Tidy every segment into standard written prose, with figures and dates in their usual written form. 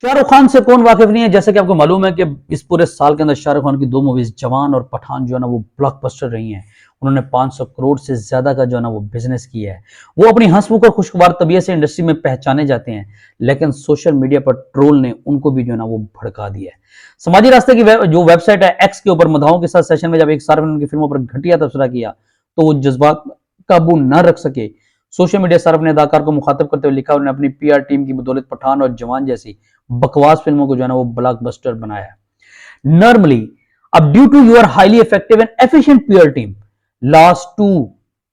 शाहरुख खान से कौन वाकिफ नहीं है। जैसे कि आपको मालूम है कि इस पूरे साल के अंदर शाहरुख खान की दो मूवीज जवान और पठान जो है ना वो ब्लॉकबस्टर रही हैं। उन्होंने 500 करोड़ से ज्यादा का जो है ना वो बिजनेस किया है। वो अपनी हंसमुख और खुशगवार तबीयत से इंडस्ट्री में पहचाने जाते हैं, लेकिन सोशल मीडिया पर ट्रोल ने उनको भी जो है ना वो भड़का दिया है। समाजी रास्ते की जो वेबसाइट है एक्स के ऊपर मधाओं के साथ सेशन में जब एक सार्वजनिक उनकी फिल्मों पर घटिया तबसरा किया तो वो जज्बात काबू न रख सके। सोशल मीडिया सर्फ ने अदाकार को मुखातब करते हुए लिखा, उन्होंने अपनी पीआर टीम की बदौलत पठान और जवान जैसी बकवास फिल्मों को जो है ना वो ब्लॉकबस्टर बनाया। नॉर्मली अब due to your highly effective and efficient PR team last to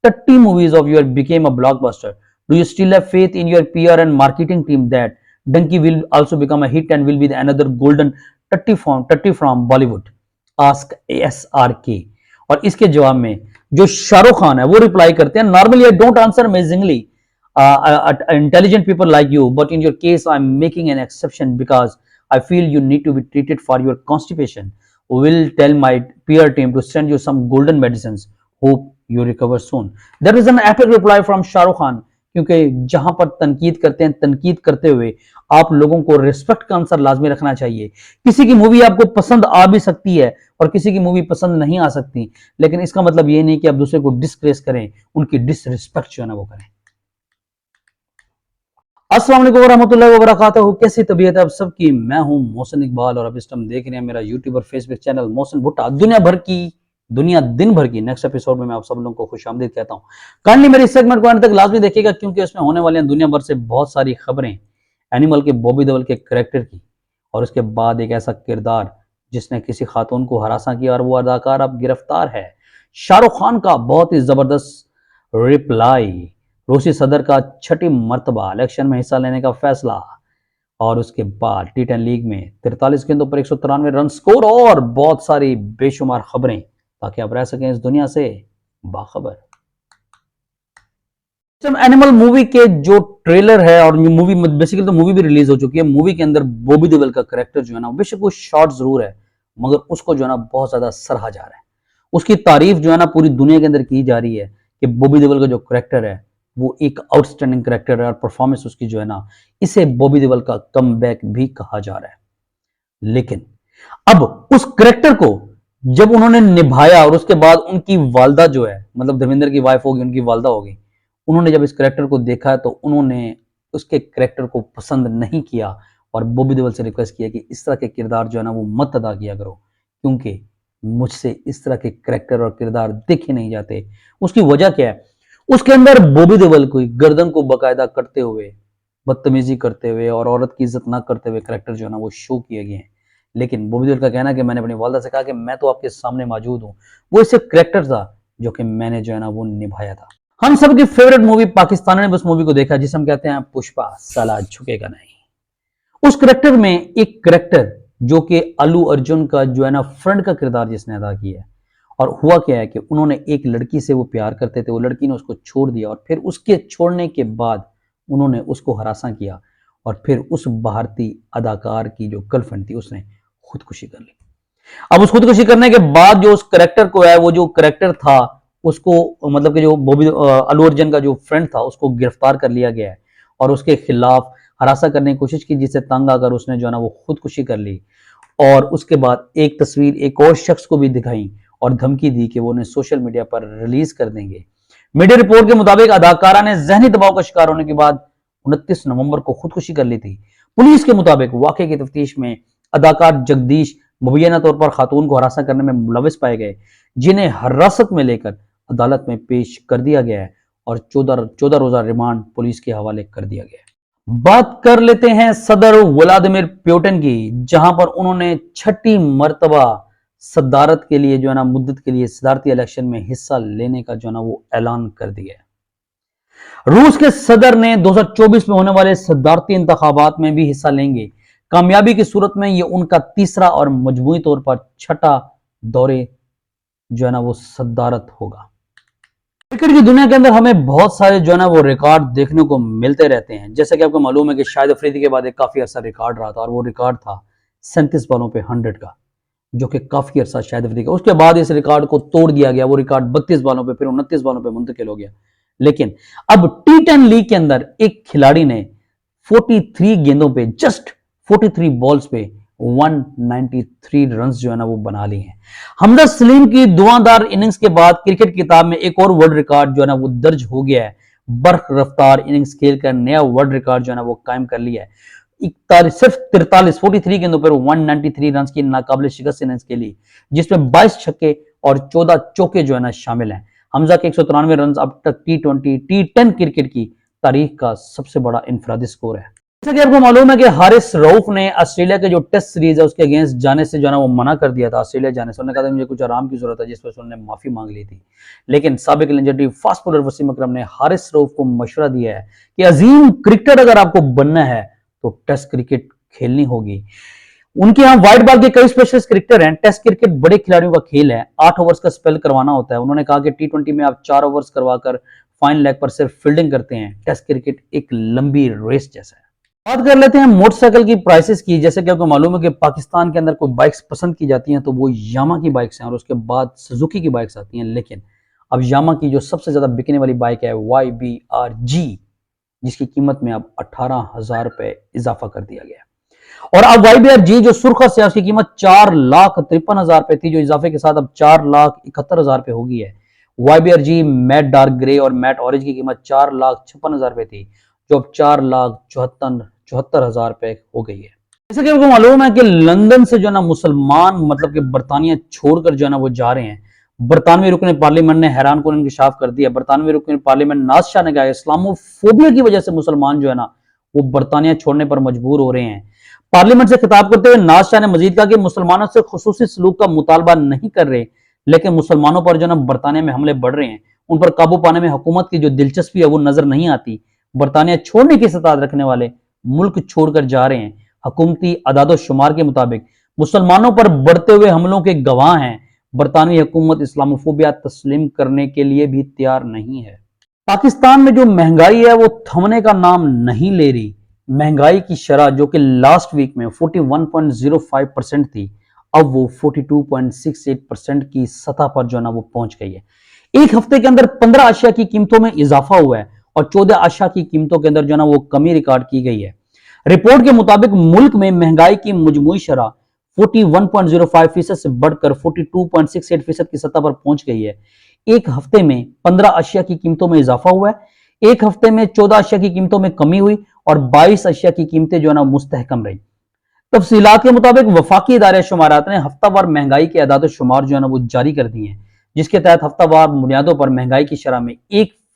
30 movies of yours became a blockbuster. Do you still have faith in your PR and marketing team that Donkey will also become a hit and will be another golden 30 from Bollywood? Ask SRK. और इसके जवाब में जो शाहरुख खान है वो reply करते हैं, normally I don't answer amazingly intelligent people like you, but in your case I'm making an exception because I feel you need to be treated for your constipation. Will tell my PR team to send you some golden medicines. Hope you recover soon. There is an epic reply from Shahrukh Khan. क्योंकि जहां पर तनकीद करते हैं, तनकीद करते हुए आप लोगों को रिस्पेक्ट का आंसर लाजमी रखना चाहिए। किसी की मूवी आपको पसंद आ भी सकती है और किसी की मूवी पसंद नहीं आ सकती, लेकिन इसका मतलब ये नहीं कि आप दूसरे को डिस्ग्रेस करें, उनकी डिसरिस्पेक्ट जो है ना वो करें। अस्सलाम वालेकुम वरहमतुल्लाहि वबरकातुहू। कैसी तबीयत है आप सबकी? मैं हूं मोहसिन इकबाल और अब इस टाइम देख रहे हैं मेरा यूट्यूब और फेसबुक चैनल मोहसिन भुट्टा। दुनिया दिन भर की नेक्स्ट एपिसोड में मैं आप सब लोगों को खुशामदीद कहता हूं। काइंडली मेरे इस सेगमेंट को अंत तक लाजमी देखिएगा, क्योंकि इसमें होने वाली दुनिया भर से बहुत सारी खबरें एनिमल के बॉबी देओल के कैरेक्टर की, और उसके बाद एक ऐसा किरदार जिसने किसी खातून को हरासा किया और वो अदाकार अब गिरफ्तार है। शाहरुख खान का बहुत ही जबरदस्त रिप्लाई, रूसी सदर का छठी मर्तबा इलेक्शन में हिस्सा लेने का फैसला, और उसके बाद टी10 लीग में 43 गेंदों पर 193 रन स्कोर, और बहुत सारी बेशुमार खबरें, ताकि आप रह सकें इस दुनिया से बाखबर। एनिमल मूवी के जो ट्रेलर है, और मूवी बेसिकली तो मूवी भी रिलीज हो चुकी है, मूवी के अंदर बॉबी देओल का कैरेक्टर जो है ना, बेशक वो शॉर्ट जरूर है मगर उसको जो है ना बहुत ज्यादा सराहा जा रहा है। उसकी तारीफ जो है ना पूरी दुनिया के अंदर की जा रही है कि बॉबी देओल का जो कैरेक्टर है वो एक आउटस्टैंडिंग कैरेक्टर है, और परफॉर्मेंस उसकी जो है ना, इसे बॉबी देओल का कमबैक भी कहा जा रहा है। लेकिन अब उस कैरेक्टर को जब उन्होंने निभाया और उसके बाद उनकी वालदा जो है, मतलब धर्मेंद्र की वाइफ होगी, उनकी वालदा होगी, उन्होंने जब इस कैरेक्टर को देखा तो उन्होंने उसके कैरेक्टर को पसंद नहीं किया और बॉबी देओल से रिक्वेस्ट किया कि इस तरह के किरदार जो है ना वो मत अदा किया करो, क्योंकि मुझसे इस तरह के कैरेक्टर और किरदार देखे नहीं जाते। उसकी वजह क्या है? उसके अंदर बॉबी देओल को गर्दन को बकायदा करते हुए, बदतमीजी करते हुए और औरत की इज्जत ना करते हुए कैरेक्टर जो है ना वो शो किए गए हैं। लेकिन बॉबी देओल का कहना है कि मैंने अपनी वालदा से कहा कि मैं तो आपके सामने मौजूद हूं, वो सिर्फ कैरेक्टर था जो कि मैंने जो है ना वो निभाया था। हम सबकी फेवरेट मूवी पाकिस्तान ने बस मूवी को देखा, जिसे हम कहते हैं पुष्पा, साला झुकेगा नहीं। उस कैरेक्टर में एक कैरेक्टर जो कि अल्लू अर्जुन का जो है ना फ्रेंड का किरदार जिसने अदा किया है, और हुआ क्या है कि उन्होंने एक लड़की से वो प्यार करते थे, वो लड़की ने उसको छोड़ दिया, और फिर उसके छोड़ने के बाद उन्होंने उसको हरासा किया, और फिर उस भारतीय अदाकार की जो गर्लफ्रेंड थी उसने खुदकुशी कर ली। अब उस खुदकुशी करने के बाद जो उस करेक्टर को है, वो जो करेक्टर था उसको, मतलब कि जो बॉबी अल्लू अर्जुन का जो फ्रेंड था उसको गिरफ्तार कर लिया गया है और उसके खिलाफ हरासा करने की कोशिश की, जिससे तंग आकर उसने जो है ना वो खुदकुशी कर ली। और उसके बाद एक तस्वीर एक और शख्स को भी दिखाई और धमकी दी कि वो उन्हें सोशल मीडिया पर रिलीज कर देंगे। मीडिया रिपोर्ट के मुताबिक अदाकारा ने जहनी दबाव का शिकार होने के बाद 29 नवंबर को खुदकुशी कर ली थी। पुलिस के मुताबिक वाकये की तफ्तीश में अदाकार जगदीश मुबैना तौर पर खातून को हरासा करने में मुलविस पाए गए, जिन्हें हिरासत में लेकर अदालत में पेश कर दिया गया है और 14 रोजा रिमांड पुलिस के हवाले कर दिया गया है। बात कर लेते हैं सदर व्लादिमीर पुतिन की, जहां पर उन्होंने छठी मर्तबा सदारत के लिए जो है ना मुद्दत के लिए सदारती इलेक्शन में हिस्सा लेने का जो है ना वो ऐलान कर दिया है। रूस के सदर ने 2024 में होने वाले सदारती इंतखाबात में भी हिस्सा लेंगे। कामयाबी की सूरत में यह उनका तीसरा और मजमूई तौर पर छठा दौरे जो है ना वो सदारत होगा। क्रिकेट की दुनिया के अंदर हमें बहुत सारे जो है ना वो रिकॉर्ड देखने को मिलते रहते हैं। जैसा कि आपको मालूम है कि शाहिद अफरीदी के बाद एक काफी अर्सा रिकॉर्ड रहा था, और वो रिकॉर्ड था 37 बॉलों पे 100 का, जो कि काफी अर्सा शाहिद अफरीदी का। उसके बाद इस रिकॉर्ड को तोड़ दिया गया, वो रिकॉर्ड 32 बॉलों पे फिर 29 बॉलों पे मुंतकिल हो गया। लेकिन अब टी10 लीग के अंदर एक खिलाड़ी ने 43 गेंदों पे जस्ट 43 बॉल्स पे 193 रन्स जो है ना वो बना लिए हैं। हमजा सलीम की धुआंधार इनिंग्स के बाद क्रिकेट किताब में एक और वर्ल्ड रिकॉर्ड जो है ना वो दर्ज हो गया है। बर्फ रफ्तार इनिंग्स खेलकर नया वर्ल्ड रिकॉर्ड जो है ना वो कायम कर लिया है। सिर्फ 43 गेंदों पर 193 रन की नाकाबिले शिकस्त इनिंग्स के लिए, जिसमें 22 छक्के और 14 चौके जो है ना शामिल हैं। हमजा के 193 रन अब तक T10 क्रिकेट की तारीख का सबसे बड़ा इनफरादी स्कोर है। जैसा कि आपको मालूम है कि हारिस रऊफ ने ऑस्ट्रेलिया के जो टेस्ट सीरीज है उसके अगेंस्ट जाने से जो है ना वो मना कर दिया था। ऑस्ट्रेलिया जाने से उन्होंने कहा था मुझे कुछ आराम की जरूरत है, जिस पर उन्होंने माफी मांग ली थी। लेकिन साबिक लेजेंडरी फास्ट बॉलर वसीम अकरम ने हारिस रऊफ को मशवरा दिया है कि अजीम क्रिकेटर अगर आपको बनना है तो टेस्ट क्रिकेट खेलनी होगी। उनके यहाँ व्हाइट बॉल के कई स्पेशलिस्ट क्रिकेटर हैं। टेस्ट क्रिकेट बड़े खिलाड़ियों का खेल है, 8 ओवर्स का स्पेल करवाना होता है। उन्होंने कहा कि T20 में आप 4 ओवर्स करवाकर फाइन लेग पर सिर्फ फील्डिंग करते हैं। टेस्ट क्रिकेट एक लंबी रेस जैसा है। बात कर लेते हैं मोटरसाइकिल की प्राइसेस की। जैसे कि आपको मालूम है कि पाकिस्तान के अंदर कोई बाइक्स पसंद की जाती हैं तो वो यामा की बाइक्स हैं और उसके बाद सुजुकी की बाइक्स आती हैं। लेकिन अब यामा की जो सबसे ज्यादा बिकने वाली बाइक है YBR-G, जिसकी कीमत में अब 18,000 रुपए इजाफा कर दिया गया। और अब YBR-G जो सुर्ख स्याह, उसकी कीमत 4,53,000 रुपए थी, जो इजाफे के साथ अब 4,71,000 रुपए हो गई है। YBR-G मैट डार्क ग्रे और मैट ऑरेंज की कीमत 4,56,000 रुपए थी, जो अब 4,74,000 रुपए हो गई है। जैसे कि आपको मालूम है कि लंदन से जो है ना मुसलमान मतलब कि बरतानिया छोड़कर जो है ना वो जा रहे हैं। बरतानवी रुकन पार्लियामेंट ने हैरान कुन इंकशाफ कर दिया। बरतानवी रुकन पार्लियामेंट नाज शाह ने कहा इस्लामोफोबिया की वजह से मुसलमान जो है ना वो बरतानिया छोड़ने पर मजबूर हो रहे हैं। पार्लियामेंट से खिताब करते हुए नाज शाह ने मजीद कहा कि मुसलमानों से खुसूसी सलूक का मुतालबा नहीं कर रहे, लेकिन मुसलमानों पर जो ना बरतानिया में हमले बढ़ रहे हैं, उन पर काबू पाने में हुकूमत की जो दिलचस्पी है वो नजर नहीं आती। बरतानिया छोड़ने की सताहत रखने वाले मुल्क छोड़कर जा रहे हैं। हुकूमती अदादो शुमार के मुताबिक मुसलमानों पर बढ़ते हुए हमलों के गवाह हैं। बरतानवी हुकूमत इस्लामोफोबिया तस्लीम करने के लिए भी तैयार नहीं है। पाकिस्तान में जो महंगाई है वो थमने का नाम नहीं ले रही। महंगाई की शरह जो कि लास्ट वीक में 41.05% थी, अब वो 42.68% की सतह पर जो है ना वो पहुंच गई है। एक हफ्ते के अंदर 15 अशिया की कीमतों में इजाफा हुआ है और 14 अशिया की कीमतों के अंदर जो है ना वो कमी रिकॉर्ड की गई है। रिपोर्ट के मुताबिक मुल्क में महंगाई की मुजमुई शरह 41.05% से बढ़कर 42.68% की सतह पर पहुंच गई है। एक हफ्ते में 15 अशिया की कीमतों में इजाफा हुआ है, एक हफ्ते में 14 अशिया की कीमतों में कमी हुई और 22 अशिया की कीमतें जो है ना मुस्तहकम रही। तफसीलात के मुताबिक वफाकी इदारे शुमारात ने हफ्तावार महंगाई के अदाद शुमार जो है ना वो जारी कर दिए हैं, जिसके तहत हफ्तावार बुनियादों पर महंगाई की शरह में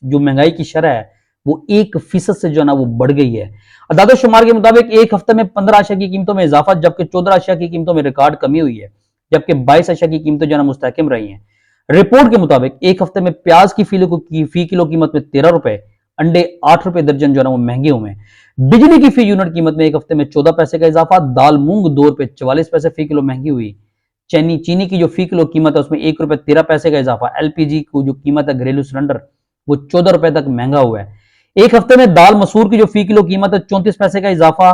जो महंगाई की शरह है वो 1% से जो है ना वो बढ़ गई है। अदाद शुमार के मुताबिक एक हफ्ते में 15 अशिया की कीमतों में इजाफा, जबकि 14 अशिया की कीमतों में रिकॉर्ड कमी हुई है, जबकि 22 अशिया की कीमतें जो है ना मुस्तहकम रही हैं। रिपोर्ट के मुताबिक एक हफ्ते में प्याज की फी किलो कीमत में 13 रुपए, अंडे 8 रुपए दर्जन जो है ना वो महंगे हुए हैं। बिजली की फी यूनिट कीमत में एक हफ्ते में 14 पैसे का इजाफा, दाल मूंग 2 रुपए 44 पैसे फी किलो महंगी हुई। चीनी की जो फी किलो कीमत है उसमें 1 रुपए 13 पैसे का इजाफा। LPG को जो कीमत है घरेलू सिलेंडर वो 14 रुपए तक महंगा हुआ है। एक हफ्ते में दाल मसूर की जो फी किलो कीमत है 34 पैसे का इजाफा,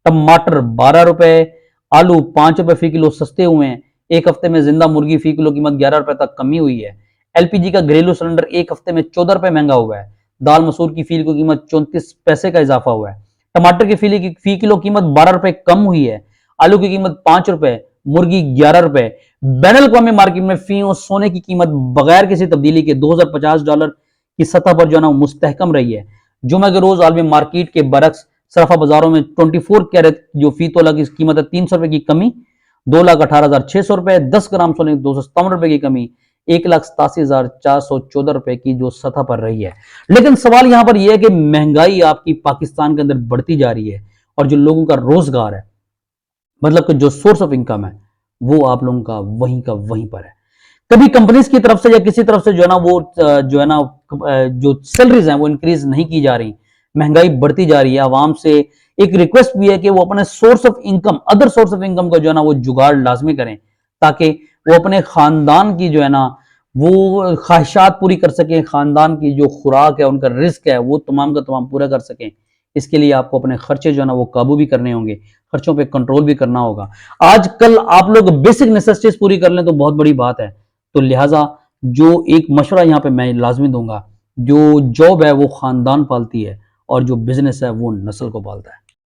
टमाटर 12 रुपए, आलू 5 रुपए फी किलो सस्ते हुए हैं। एक हफ्ते में जिंदा मुर्गी फी किलो कीमत 11 रुपए तक कमी हुई है। LPG का घरेलू सिलेंडर एक हफ्ते में 14 रुपए महंगा हुआ है। दाल मसूर की फी किलो कीमत 34 पैसे का इजाफा हुआ है। टमाटर की फी किलो कीमत 12 रुपए कम हुई है। आलू की कीमत 5 रुपए, मुर्गी 11 रुपए। बैनुल अक़वामी मार्केट में फी और सोने की कीमत बगैर किसी तब्दीली के $2050 की सतह पर जो है ना मुस्तहकम रही है। जुमे के रोज आलमी मार्केट के बरक्स सराफा बाजारों में 24 कैरेट जो फी तोला की कीमत है 300 रुपए की कमी, 2,18,600 रुपए। 10 ग्राम सोने 257 रुपए की कमी, 1,87,414 रुपए की जो सतह पर रही है। लेकिन सवाल यहां पर यह है कि महंगाई आपकी पाकिस्तान के अंदर बढ़ती जा रही है और जो लोगों का रोजगार है, मतलब कि जो सोर्स ऑफ इनकम है, वो आप लोगों का वहीं पर है। कभी कंपनीज की तरफ से या किसी तरफ से जो है ना वो जो है ना जो सैलरीज हैं वो इंक्रीज नहीं की जा रही। महंगाई बढ़ती जा रही है। आवाम से एक रिक्वेस्ट भी है कि वो अपने source of income, other source of income का जो है ना वो जुगाड़ लाजमी करें, ताकि वो अपने खानदान की जो है ना वो ख्वाहिशात पूरी कर सकें, खानदान की जो खुराक है, उनका रिस्क है, वो तमाम का तमाम पूरा कर सकें। इसके लिए आपको अपने खर्चे जो है ना वो काबू भी करने होंगे, खर्चों पे कंट्रोल भी करना होगा। आजकल आप लोग बेसिक नेसेसिटीज पूरी कर लें तो बहुत बड़ी बात है। तो लिहाजा जो एक मशवरा यहाँ पे मैं लाजमी दूंगा, जो जॉब है वो खानदान पालती है और जो बिजनेस है वो नस्ल को पालता है।